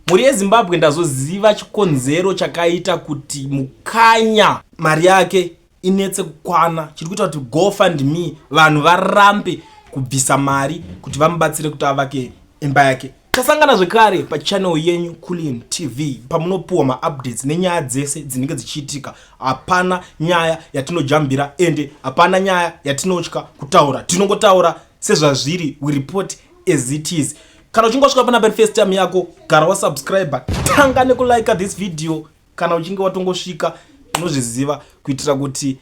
Muri yeZimbabwe ndazoziva chikonzero chakaita kuti Mukanya mari yake inetse kukwana. Chiri kuita kuti GoFundMe vanhu varambe kubvisa mari kuti vamubatsire kuti avake imba yake. Tasangana zvekare pachannel yenyu Kulin TV pamunopuwa maupdates nenyaya dzese dzinenge dzichiitika. Hapana nyaya yatinojambira ende hapana nyaya yatinotya kutaura. Tinongotaura sezvazviri, we report as it is. Kana uchinge wasvika pana first time yako, gara wasubscribe, tanga nekulike this video. Kana uchinge watongosvika unozviziva kuitira kuti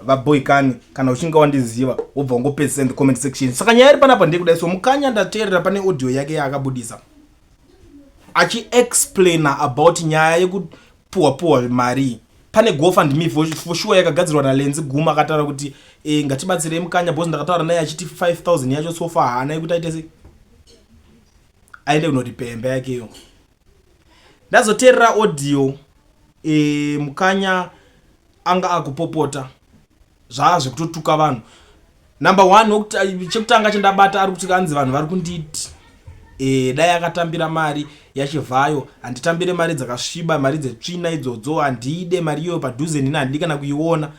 vaboikani. Kana uchinge wandiziva wobva ungopedzisa in the comment section. Saka nyaya iri panapa ndekudai, so Mukanya ndateerera pane audio yake yaakabudisa achi-explainer about nyaya yekupuwa mari. Pane GoFundMe for sure yakagadzirwa naLenzi Guma akataura kuti ngatibatsirei Mukanya boss. Ndakataura naye achiti 5000 yacho so far haana yekuti aite sei aende kunoripa imba yakeyo. Ndazoteerera audio Mukanya anga akupopota zvekutotuka vanhu. Number 1 chekutanga chendabata ari kuti kanzi vanhu vari kunditi dai akatambira mari yachivhayo, handitambire mari dzakasviba, mari dzetsvina idzodzo, handide mari iyoyo padhuze nini, handidi kana kuiona.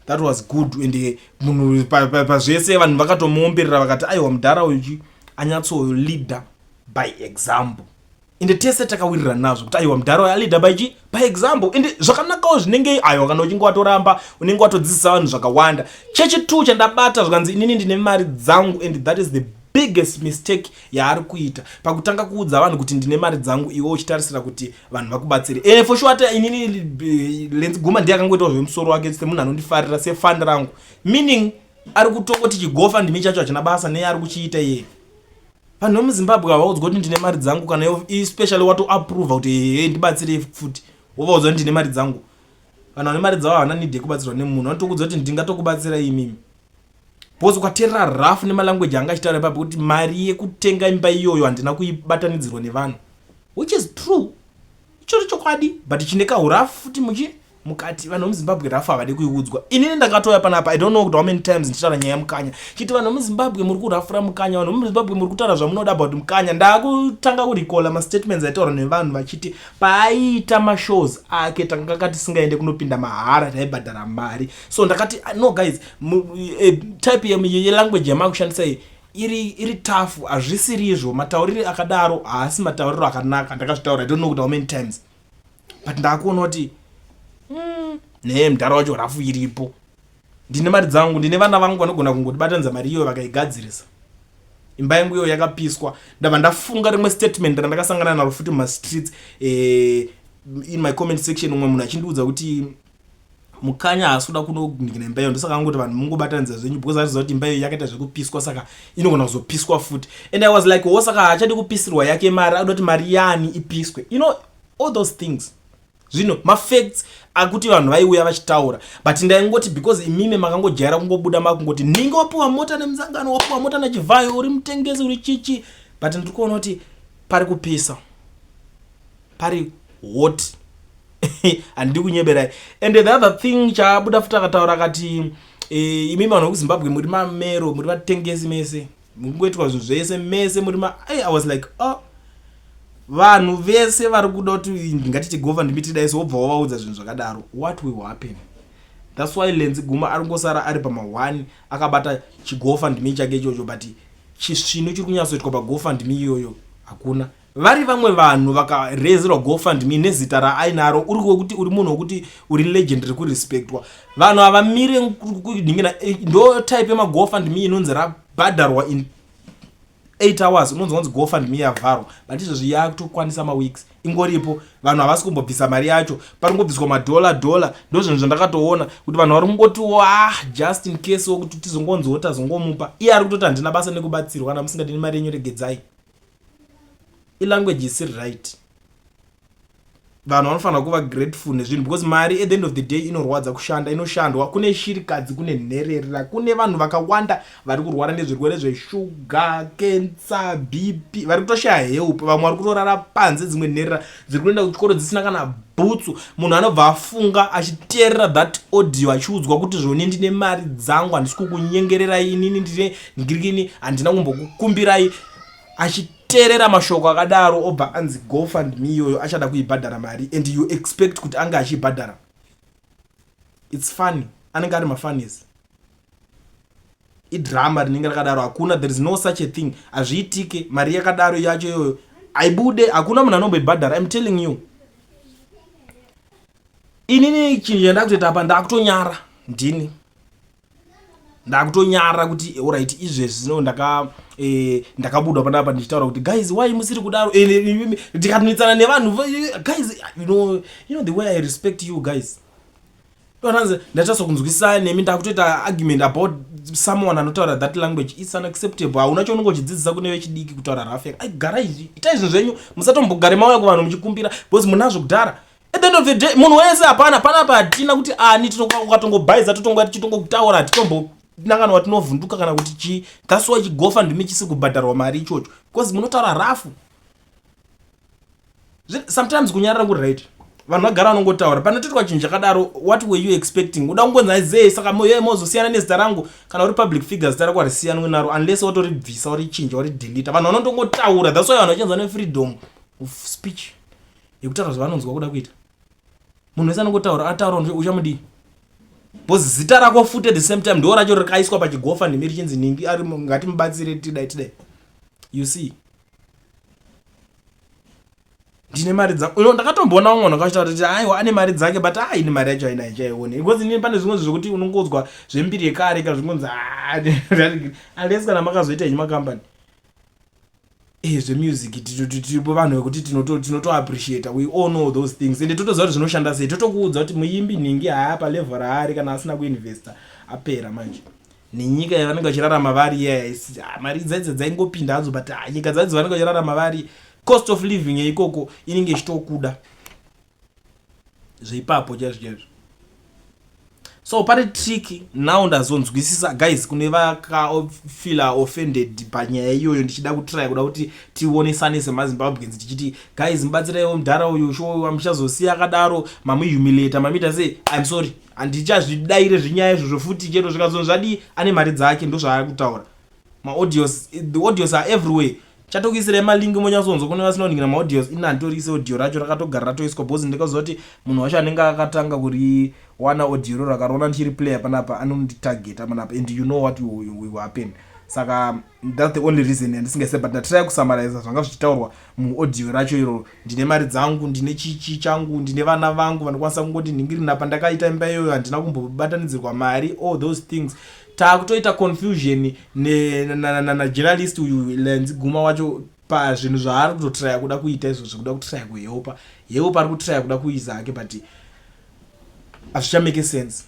That was good. And munhu pazvese vanhu vakatomuomberera vakati aiwa mudhara uyu anyatso leader by example. Inde tese takawirira nazvo kuti aiwa mudhara uyu leader by example. Inde zvakanakawo zvinenge aiwa kana uchinge watoramba unenge watodzidzisa vanhu zvakawanda. Chechi2 chandabata zvakanzi inini ndine mari dzangu, and that is the biggest mistake yaari kuita pakutanga kuudza vanhu kuti ndine mari dzangu iwe uchitarisira kuti vanhu vakubatsire. For sure ata inini Lenzi Guma ndiye akangoitawo zvemusoro wake semunhu anondifarira sefund rangu, meaning ari kutongoti chiGoFundMe chacho hachina basa neye ari kuchiita iye. Vanhu vemuZimbabwe havaudzwa kuti ndine mari dzangu, kana especially wato approve kuti ndibatsire futi wovaudzwa kuti ndine mari dzangu. Vanhu vane mari dzavo havana need yekubatsirwa nemunhu, vanotokuudza kuti ndingatokubatsira imimi. Bozi ukateerera rafu nemalanguage anga achitaura ipapo kuti mari yekutenga imba iyoyo handina kuibatanidzirwa nevanhu, which is true. Icho chokwadi, but chine kahurafu futi mukati vanhu vemuZimbabwe rafu havadi kuiudzwa. Inini ndakatoya panapa, I don't know how many times ndichitaura nyaya yaMukanya chiti vanhu vemuZimbabwe muri kurafura Mukanya, vanhu vemuZimbabwe muri kutaura zvamunoda about Mukanya. Ndakutanga kurikola mastatements aitaura nevanhu vachiti paaiita mashows ake tanga tisingaende kunopinda mahara taibhadhara mari. So ndakati no guys, type yelanguage yamakushandisa iri tough, hazvisiri izvo. Matauriri akadaro haasi matauriro akanaka. Ndakazvitaura I don't know how many times, but ndakuona kuti mudhara wacho rafu iripo. Ndine mari dzangu, ndine vana vangu vanogona kungotibatanidza mari iyoyo vakaigadzirisa. Imba yangu iyoyo yakapiswa. Ndabva ndafunga rimwe statement randakasangana naro futi mumastreets in my comment section. Umwe munhu achindiudza kuti Mukanya haasi kuda kunogundikira imba iyoyo. Ndosaka angoti vanhu mungobatanidza zvenyu because ariziva kuti imba iyoyo yakaita zvekupiswa, saka inogona kuzopiswa futi. And I was like, saka haachadi kupisirwa yake mari, anoda kuti mari yani ipiswe. You know, all those things. Zvino mafacts akuti vanhu vaiuya vachitaura, but ndaingoti because imimi makangojaira kungobuda makungoti ninge wapuwa mota nemuzangano, wapuwa mota nachivhayo, uri mutengezi, uri chichi, but ndiri kuona kuti pari kupisa, pari hot. Handidi kunyeberai. And the other thing chabuda futi akataura akati imimi vanhu vekuZimbabwe muri mamero, muri vatengezi mese, mungoitwa zvinhu zvese mese muri I was like vanhu vese vari kuda kuti ngatiti GoFundMe tidai wobva wavaudza zvinhu zvakadaro, what will happen? That's why Lenzi Guma ari ngosara ari pama1 akabata chiGoFundMe chake ichocho, but chisvino chiri kunyatsoitwa paGoFundMe iyoyo hakuna. Vari vamwe vanhu vakarezerwa GoFundMe nezita raainaro, uri kuti uri munhu wekuti uri legend rekurespectwa. Vanhu havamire kuningina, ndo type yemaGoFundMe inonzi rabhadharwa in 8 hours, unonzi GoFundMe yavharwa, but izvozvi yakutokwanisa maweeks. Ingoripo, vanhu havasi kumbobvisa mari yacho, pari kungobviswa madola. Ndo zvinhu zvandakatoona kuti vanhu vari kungoti just in case wokuti tizongonzota zongomupa. Iye ari kutoti handina basa nekubatsirwa, kana musingadini mari yenyu regedzai. Ilanguage isiri right. Vanhu vanofanira kuva grateful nezvinhu, because mari at the end of the day inorwadza kushanda, inoshandwa. Kune shirikadzi, kune nherera, kune vanhu vakawanda vari kurwara nezvirwere zveshuga, cancer, BP, vari kutoshaya help. Vamwe vari kutorara panze, dzimwe nherera dziri kuenda kuchikoro dzisina kana bhutsu. Munhu anobva afunga achiteerera that audio achiudzwa kuti zvoni ndine mari dzangu, handisi kukunyengererai inini, ndine ngirikini, handina kumbokukumbirai, terera mashoko akadaro obva anzi GoFundMe iyoyo achada kuibhadhara mari and you expect kuti anga achibhadhara. It's funny. Anenge ari mafunnies. Idrama rinenge rakadaro hakuna, there is no such a thing. Azviitike mari yakadaro yacho iyoyo aibude, hakuna munhu anomboibhadhara. I'm telling you. Inini chinhu chandakutoita apa ndakutonyara ndini. Ndakutonyara kuti alright izvezvi zvino ndakabuda panapa ndichitaura kuti guys why musiri kudaro ndikatunitsana nevanhu guys you know the way I respect you guys. Ndachasa kunzwisisa nemi ndakutoita argument about someone anotaura that language. It's unacceptable. Hauna chaunongochidzidzisa kune vechidiki kutaura rafu yake. Gara izvi ita izvi zvenyu musatombogare mauya kuvanhu muchikumbira because munazvo kudhara. At the end of the day munhu wese hapana panapa hatina kuti ani ukatongobhaiza totongokutaura titombo nangano watinovhunduka kana kuti chi. That's why GoFundMe chisi kubhadharwa mari ichocho because munotaura rafu. Sometimes kunyarara kuri right. Vanhu vagara vanongotaura panotoitwa chinhu chakadaro. What were you expecting? Uda kungonzi zee saka mozosiyana nezita rangu kana uri public figure zita rako harisiyanwi naro unless watoribvisa urichinja uridelita. Vanhu vanongotaura. That's why vanhu vachinzwa nefreedom of speech yekutaura zvavanonzwa kuda kuita. Munhu wese anongotaura ataura uchamudii because zita rako futi at the same time ndo racho rakaiswa pachiGoFundMe richinzi ningi ari ngatimubatsire tidai. You see, ndine mari dzangu. Ndakatomboona umwe munhu akachitaura kuti aiwa ane mari dzake but ine mari yacho haina ichaione because inini pane zvimwe zvekuti unongodzwa zvembiri yekare kana zvingonzi unless kana makazoita henyu makambani zvemusic tiripo vanhu vekuti tinoto appreciate. We all know those things ende totoziva kuti zvinoshanda sei. Totokuudza kuti muimbi nhingi haa palevel raari kana asina kuinvesta apera manje. Nenyika yavanenge vachirarama vari mari dzaidzi dzaingopinda hadzo but nyika dzaidzi vanenge vachirarama vari cost of living yeikoko inenge ichitokuda zveipapo chaizvo. So pari tricky now ndazonzwisisa guys kune vakafila offended panyaya iyoyo. Ndichida kutry kuda kuti tionesane semazimbabweans tichiti guys mubatsiraiwo mudhara uyu show muchazosiya akadaro mamuhumiliata mamita sei I'm sorry handichazvidaire zvinyaya izvozvo futi chero zvikazonzvadi ane mari dzake ndo zvaari kutaura. The audios are everywhere. Chatokuisira malingi monyasonzo kune vasinoningira maaudios ina nditoriise audio racho rakatogara ratoiswa because ndikaziva kuti munhu wacho anenge akatanga kuri wana audio rakaona ndichiri player panapa anonditargeta panapa and you know what will happen. Saka that's the only reason ndisingaise but ndatry kusummarize zvanga zvichitaurwa muaudio racho iro. Ndine mari dzangu, ndine chichi changu, ndine vana vangu vanokwanisa kungoti ningiri napa ndakaita imba iyoyo handina kumbobatanidzirwa mari. All those things taakutoita confusion na journalist uyu lenzi guma wacho pazvinhu zvaari kutotraya kuda kuita izvozvo kuda kutraya kuhelpa ari kutraya kuda kuisa ake but hazvichamake sense.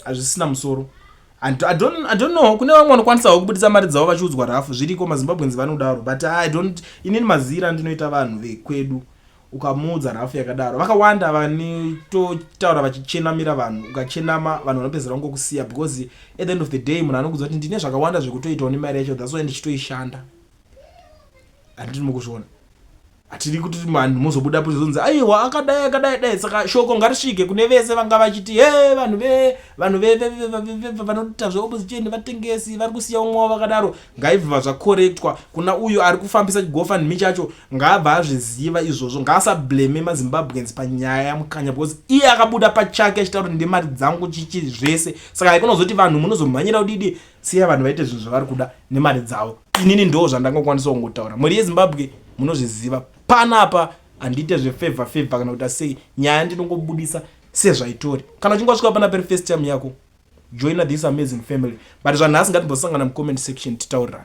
Hazvisina musoro. And I don't know kune vamwe vanokwanisawo kubudisa mari dzavo vachiudzwa rafu zviriko mazimbabweans vanodaro but inini mazira ndinoita vanhu vekwedu ukamuudza rafu yakadaro vakawanda vanitotaura vachichenamira vanhu ukachenama vanhu vanopedzera kungokusiya because at the end of the day munhu anokudza kuti ndine zvakawanda zvekutoitawo nemari yacho that's why ndichitoishanda. Handiti mukuzviona hatiri kuti vanhu muzobuda pozonzi aiwa akadai saka shoko ngarisvike kune vese vanga vachiti vanhu vanoita zveopposition vatengesi vari kusiya umwe vakadaro ngaibva zvakorektwa. Kuna uyu ari kufambisa GoFundMe chacho ngaabva azviziva izvozvo ngaasablame mazimbabweans panyaya yamukanya because iye akabuda pachake achitaura kuti ndemari dzangu chichi zvese. Saka ikonozoti vanhu munozomhanyira kudidi siya vanhu vaite zvinhu zvavari kuda nemari dzavo. Inini ndo zvandangokwanisa kungotaura. Muri yeZimbabwe munozviziva panapa handite zvefavor kana kuti sei nyaya ndinongobudisa sezvaitori. Kana uchingosvika panapa iri first time yako join this amazing family but zvanhasi ngatimbosangana mucomment section titaurirana.